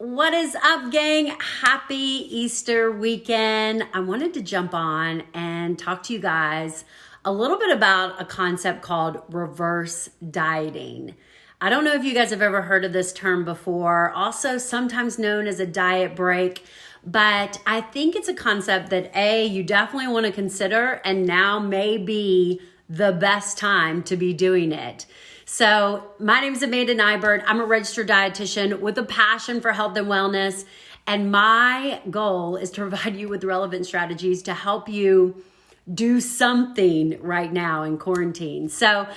What is up, gang? Happy Easter weekend. I wanted to jump on and talk to you guys a little bit about a concept called reverse dieting. I don't know if you guys have ever heard of this term before, also sometimes known as a diet break, but I think it's a concept that you definitely want to consider, and now may be the best time to be doing it. So my name is Amanda Nyberg. I'm a registered dietitian with a passion for health and wellness. And my goal is to provide you with relevant strategies to help you do something right now in quarantine. So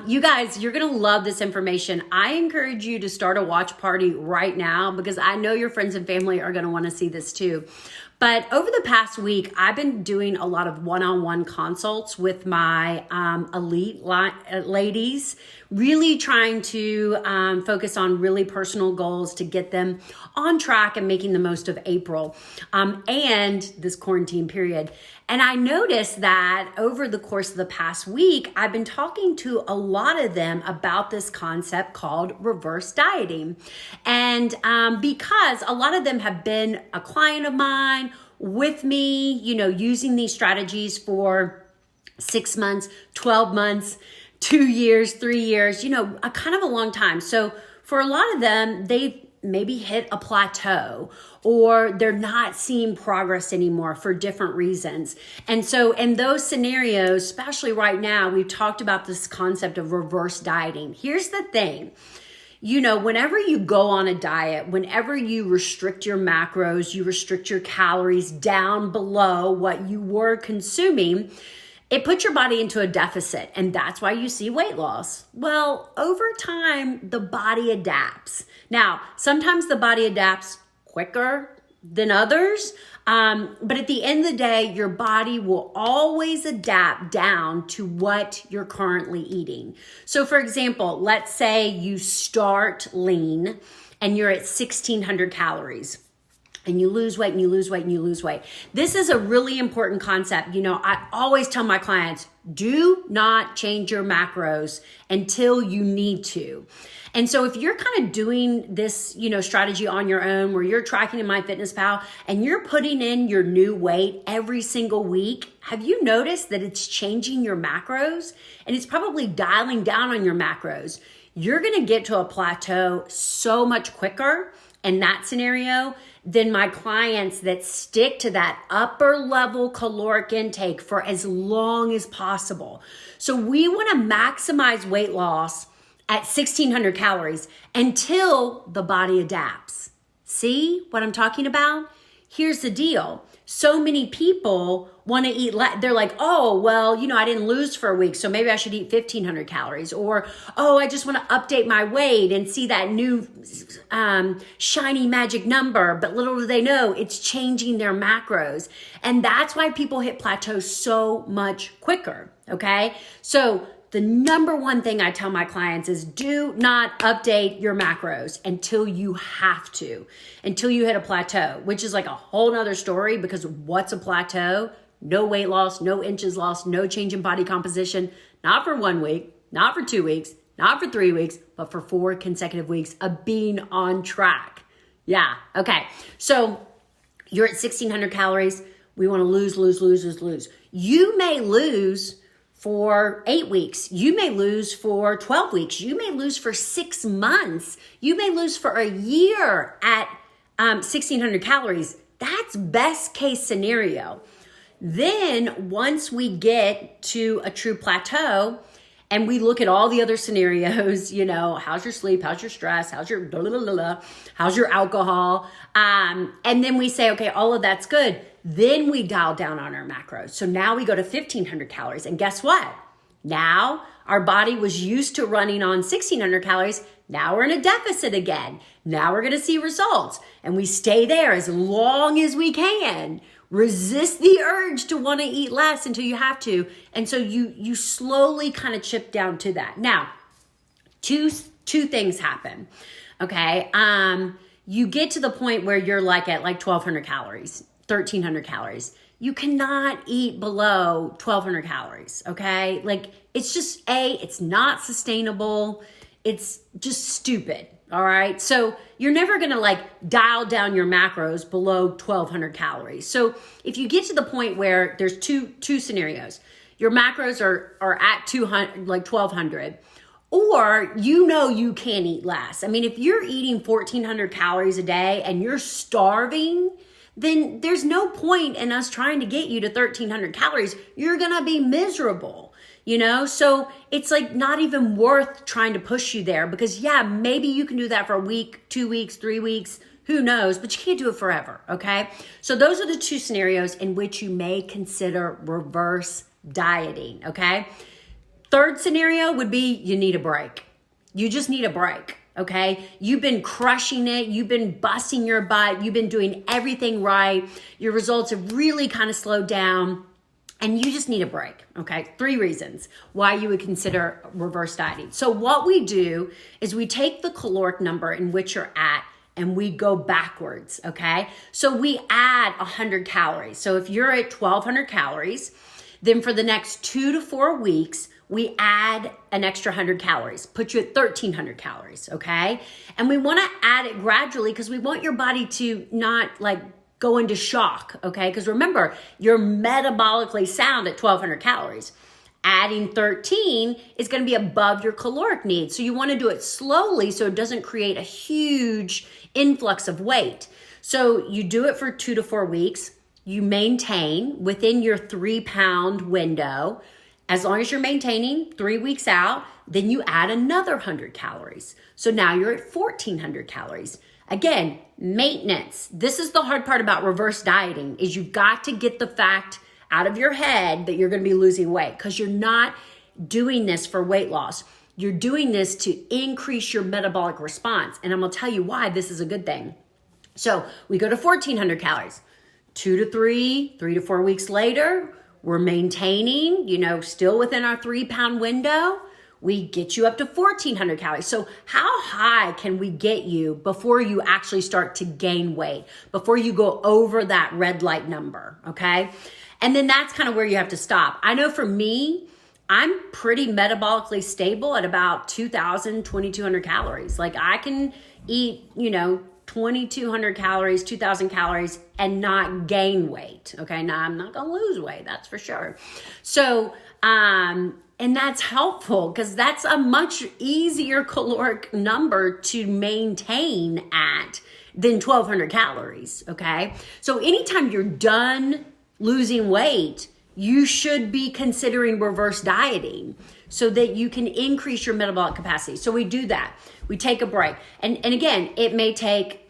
you guys, you're going to love this information. I encourage you to start a watch party right now because I know your friends and family are going to want to see this too. But over the past week, I've been doing a lot of one-on-one consults with my elite ladies, really trying to focus on really personal goals to get them on track and making the most of April and this quarantine period. And I noticed that over the course of the past week, I've been talking to a lot of them about this concept called reverse dieting. And because a lot of them have been a client of mine with me, using these strategies for 6 months, 12 months, 2 years, 3 years, a kind of a long time. So for a lot of them, they've maybe hit a plateau or they're not seeing progress anymore for different reasons. And so in those scenarios, especially right now, we've talked about this concept of reverse dieting. Here's the thing. Whenever you go on a diet, whenever you restrict your macros, you restrict your calories down below what you were consuming, it puts your body into a deficit, and that's why you see weight loss. Well, over time, the body adapts. Now, sometimes the body adapts quicker than others, but at the end of the day, your body will always adapt down to what you're currently eating. So for example, let's say you start lean and you're at 1,600 calories. And you lose weight and you lose weight and you lose weight. This is a really important concept. I always tell my clients, do not change your macros until you need to. And so if you're kind of doing this, strategy on your own where you're tracking in MyFitnessPal and you're putting in your new weight every single week, have you noticed that it's changing your macros? And it's probably dialing down on your macros. You're going to get to a plateau so much quicker in that scenario than my clients that stick to that upper level caloric intake for as long as possible. So we want to maximize weight loss at 1,600 calories until the body adapts. See what I'm talking about? Here's the deal. So many people want to eat less. They're like, oh, well, I didn't lose for a week, so maybe I should eat 1,500 calories. Or, oh, I just want to update my weight and see that new shiny magic number. But little do they know, it's changing their macros. And that's why people hit plateaus so much quicker, okay? So the number one thing I tell my clients is do not update your macros until you have to, until you hit a plateau, which is like a whole nother story because what's a plateau? No weight loss, no inches lost, no change in body composition, not for 1 week, not for 2 weeks, not for 3 weeks, but for 4 consecutive weeks of being on track. Yeah, okay. So you're at 1,600 calories. We want to lose. You may lose for 8 weeks. You may lose for 12 weeks. You may lose for 6 months. You may lose for a year at 1,600 calories. That's best case scenario. Then once we get to a true plateau and we look at all the other scenarios, how's your sleep? How's your stress? How's your how's your alcohol? And then we say, okay, all of that's good. Then we dial down on our macros. So now we go to 1,500 calories. And guess what? Now our body was used to running on 1,600 calories. Now we're in a deficit again. Now we're going to see results. And we stay there as long as we can. Resist the urge to want to eat less until you have to. And so you slowly kind of chip down to that. Now, two things happen. Okay. You get to the point where you're like at like 1,200 calories, 1,300 calories. You cannot eat below 1,200 calories. Okay. Like it's just it's not sustainable. It's just stupid. All right. So you're never going to like dial down your macros below 1,200 calories. So if you get to the point where there's two scenarios, your macros are at 200, like 1,200, or you can't eat less. I mean, if you're eating 1,400 calories a day and you're starving, then there's no point in us trying to get you to 1,300 calories. You're going to be miserable. So it's like not even worth trying to push you there, because maybe you can do that for a week, 2 weeks, 3 weeks, who knows, but you can't do it forever. Okay. So those are the two scenarios in which you may consider reverse dieting. Okay. Third scenario would be you need a break. You just need a break. Okay. You've been crushing it. You've been busting your butt. You've been doing everything right. Your results have really kind of slowed down. And you just need a break, okay? 3 reasons why you would consider reverse dieting. So what we do is we take the caloric number in which you're at and we go backwards, okay? So we add 100 calories. So if you're at 1,200 calories, then for the next 2 to 4 weeks, we add an extra 100 calories, put you at 1,300 calories, okay? And we want to add it gradually because we want your body to not like go into shock, okay? Because remember, you're metabolically sound at 1,200 calories. Adding 13 is going to be above your caloric needs. So you want to do it slowly so it doesn't create a huge influx of weight. So you do it for 2 to 4 weeks. You maintain within your 3-pound window. As long as you're maintaining 3 weeks out, then you add another 100 calories. So now you're at 1,400 calories. Again, maintenance. This is the hard part about reverse dieting, is you've got to get the fact out of your head that you're going to be losing weight, because you're not doing this for weight loss. You're doing this to increase your metabolic response. And I'm going to tell you why this is a good thing. So we go to 1,400 calories, 3 to 4 weeks later, we're maintaining, still within our 3-pound window. We get you up to 1,400 calories. So how high can we get you before you actually start to gain weight, before you go over that red light number, okay? And then that's kind of where you have to stop. I know for me, I'm pretty metabolically stable at about 2,000, 2,200 calories. Like I can eat, 2,200 calories, 2,000 calories and not gain weight, okay? Now I'm not gonna lose weight, that's for sure. So, and that's helpful because that's a much easier caloric number to maintain at than 1,200 calories, okay? So anytime you're done losing weight, you should be considering reverse dieting so that you can increase your metabolic capacity. So we do that. We take a break. And again, it may take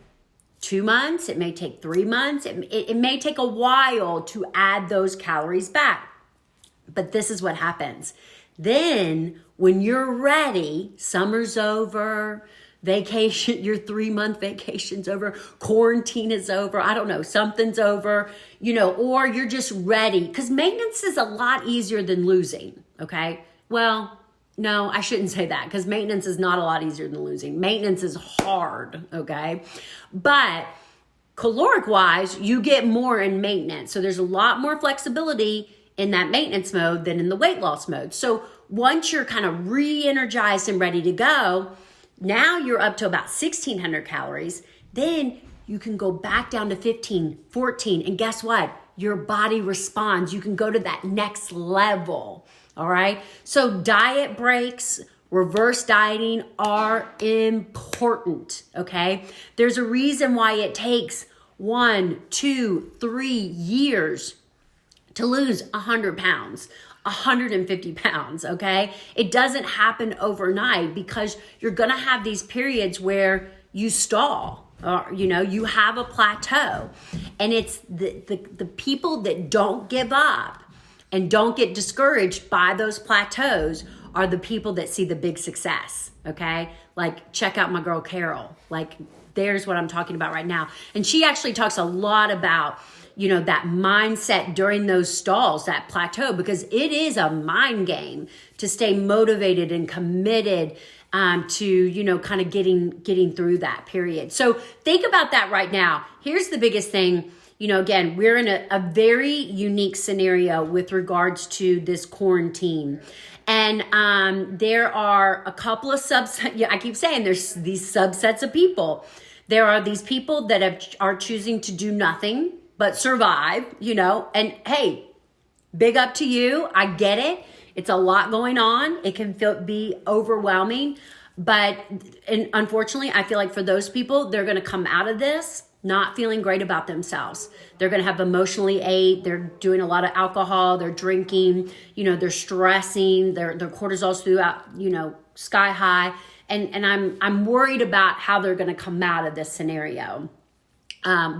2 months, it may take 3 months, it may take a while to add those calories back. But this is what happens. Then when you're ready, summer's over, vacation, your 3-month vacation's over, quarantine is over, I don't know, something's over, or you're just ready. Because maintenance is a lot easier than losing, okay? Well, no, I shouldn't say that, because maintenance is not a lot easier than losing. Maintenance is hard, okay? But caloric-wise, you get more in maintenance. So there's a lot more flexibility in that maintenance mode than in the weight loss mode. So once you're kind of re-energized and ready to go, now you're up to about 1,600 calories. Then you can go back down to 15, 14. And guess what? Your body responds. You can go to that next level. All right. So diet breaks, reverse dieting are important. Okay. There's a reason why it takes 1, 2, 3 years to lose 100 pounds, 150 pounds, okay? It doesn't happen overnight because you're gonna have these periods where you stall, or, you have a plateau. And it's the people that don't give up and don't get discouraged by those plateaus are the people that see the big success, okay? Like, check out my girl, Carol. Like, there's what I'm talking about right now. And she actually talks a lot about that mindset during those stalls, that plateau, because it is a mind game to stay motivated and committed to, kind of getting through that period. So think about that right now. Here's the biggest thing again, we're in a very unique scenario with regards to this quarantine. And there are a couple of subsets. I keep saying there's these subsets of people. There are these people that are choosing to do nothing but survive, and hey, big up to you. I get it. It's a lot going on. It can be overwhelming. But unfortunately, I feel like for those people, they're going to come out of this not feeling great about themselves. They're going to have emotionally ate. They're doing a lot of alcohol. They're drinking. They're stressing. Their cortisol's throughout, sky high. And I'm worried about how they're going to come out of this scenario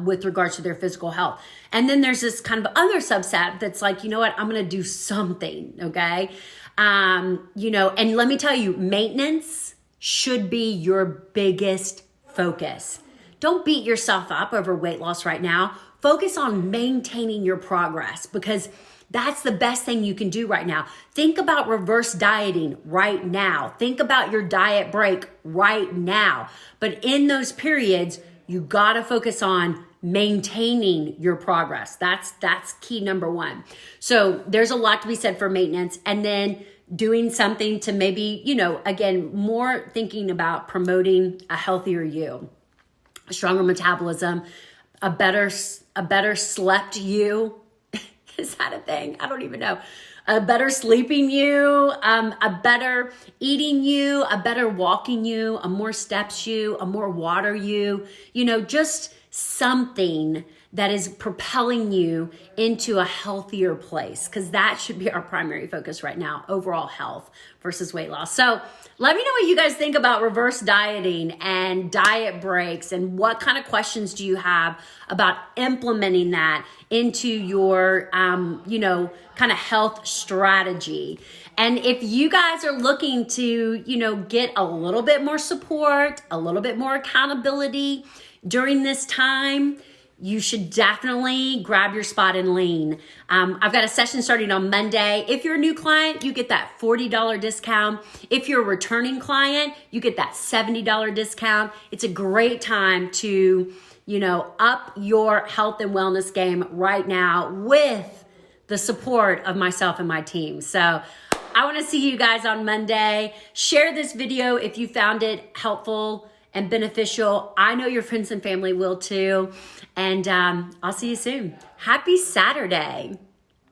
with regards to their physical health. And then there's this kind of other subset that's like, you know what, I'm going to do something. Okay. And let me tell you, maintenance should be your biggest focus. Don't beat yourself up over weight loss right now. Focus on maintaining your progress, because that's the best thing you can do right now. Think about reverse dieting right now. Think about your diet break right now. But in those periods, you got to focus on maintaining your progress. That's key number one. So there's a lot to be said for maintenance, and then doing something to maybe, again, more thinking about promoting a healthier you, a stronger metabolism, a better slept you. Is that a thing? I don't even know. A better sleeping you, a better eating you, a better walking you, a more steps you, a more water you, just something that is propelling you into a healthier place, because that should be our primary focus right now, overall health versus weight loss. So let me know what you guys think about reverse dieting and diet breaks, and what kind of questions do you have about implementing that into your, kind of health strategy. And if you guys are looking to, get a little bit more support, a little bit more accountability during this time, you should definitely grab your spot in Lean. I've got a session starting on Monday. If you're a new client, you get that $40 discount. If you're a returning client, you get that $70 discount. It's a great time to, up your health and wellness game right now with the support of myself and my team. So I want to see you guys on Monday. Share this video if you found it helpful and beneficial. I know your friends and family will too. And I'll see you soon. Happy Saturday.